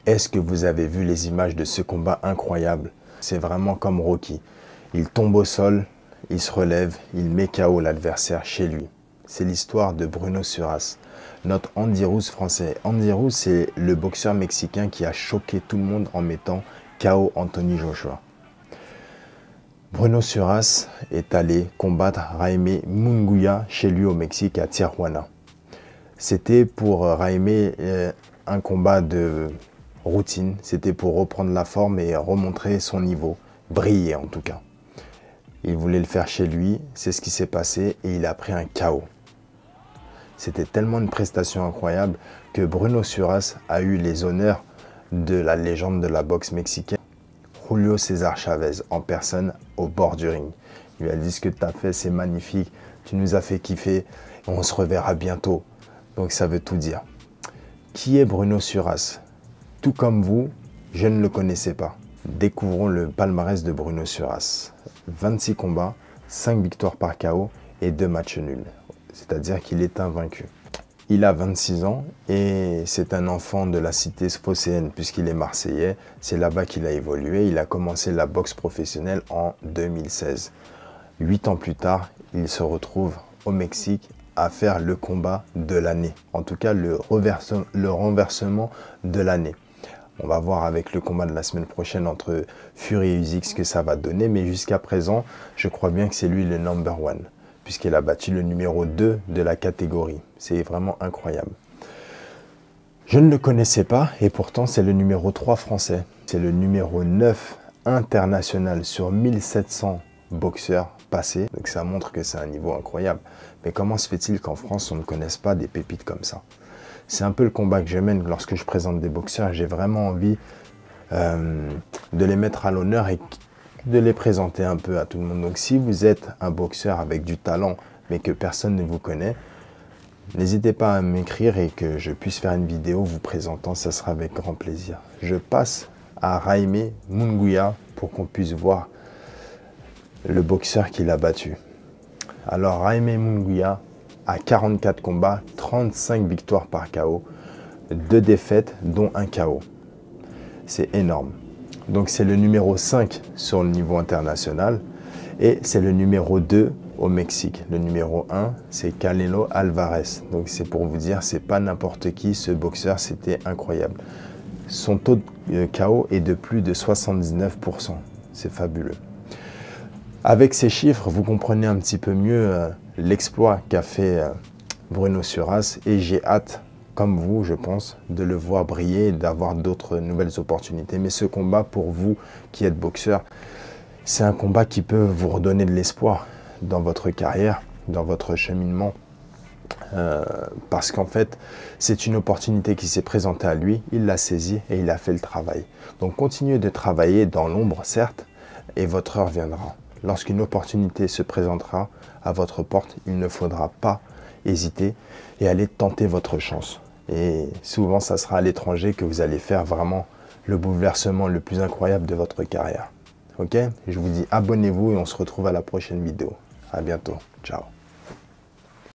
Est-ce que vous avez vu les images de ce combat incroyable? C'est vraiment comme Rocky. Il tombe au sol, il se relève, il met KO l'adversaire chez lui. C'est l'histoire de Bruno Suras, notre Andy Ruiz français. Andy Ruiz, c'est le boxeur mexicain qui a choqué tout le monde en mettant KO Anthony Joshua. Bruno Suras est allé combattre Jaime Munguia chez lui au Mexique à Tijuana. C'était pour Jaime un combat de routine, c'était pour reprendre la forme et remontrer son niveau, briller en tout cas. Il voulait le faire chez lui, c'est ce qui s'est passé et il a pris un KO. C'était tellement une prestation incroyable que Bruno Suras a eu les honneurs de la légende de la boxe mexicaine, Julio César Chavez, en personne au bord du ring. Il lui a dit: ce que tu as fait, c'est magnifique, tu nous as fait kiffer, on se reverra bientôt. Donc ça veut tout dire. Qui est Bruno Suras? Tout comme vous, je ne le connaissais pas. Découvrons le palmarès de Bruno Suras. 26 combats, 5 victoires par KO et 2 matchs nuls. C'est-à-dire qu'il est invaincu. Il a 26 ans et c'est un enfant de la cité phocéenne puisqu'il est marseillais. C'est là-bas qu'il a évolué. Il a commencé la boxe professionnelle en 2016. 8 ans plus tard, il se retrouve au Mexique à faire le combat de l'année. En tout cas, le renversement de l'année. On va voir avec le combat de la semaine prochaine entre Fury et Usyk ce que ça va donner. Mais jusqu'à présent, je crois bien que c'est lui le number one, puisqu'il a battu le numéro 2 de la catégorie. C'est vraiment incroyable. Je ne le connaissais pas et pourtant c'est le numéro 3 français. C'est le numéro 9 international sur 1700 boxeurs passés. Donc ça montre que c'est un niveau incroyable. Mais comment se fait-il qu'en France on ne connaisse pas des pépites comme ça? C'est un peu le combat que je mène lorsque je présente des boxeurs. J'ai vraiment envie de les mettre à l'honneur et de les présenter un peu à tout le monde. Donc si vous êtes un boxeur avec du talent mais que personne ne vous connaît, n'hésitez pas à m'écrire et que je puisse faire une vidéo vous présentant, ça sera avec grand plaisir. Je passe à Jaime Munguia pour qu'on puisse voir le boxeur qu'il a battu. Alors Jaime Munguia a 44 combats, 35 victoires par KO, 2 défaites dont un KO. C'est énorme. Donc c'est le numéro 5 sur le niveau international et c'est le numéro 2 au Mexique. Le numéro 1, c'est Canelo Alvarez. Donc c'est pour vous dire, c'est pas n'importe qui, ce boxeur, c'était incroyable. Son taux de KO est de plus de 79%. C'est fabuleux. Avec ces chiffres, vous comprenez un petit peu mieux l'exploit qu'a fait Bruno Suras et j'ai hâte, comme vous, je pense, de le voir briller et d'avoir d'autres nouvelles opportunités. Mais ce combat, pour vous qui êtes boxeur, c'est un combat qui peut vous redonner de l'espoir dans votre carrière, dans votre cheminement. Parce qu'en fait, c'est une opportunité qui s'est présentée à lui, il l'a saisie et il a fait le travail. Donc continuez de travailler dans l'ombre, certes, et votre heure viendra. Lorsqu'une opportunité se présentera à votre porte, il ne faudra pas hésiter et aller tenter votre chance. Et souvent, ça sera à l'étranger que vous allez faire vraiment le bouleversement le plus incroyable de votre carrière. Ok? Je vous dis abonnez-vous et on se retrouve à la prochaine vidéo. À bientôt. Ciao.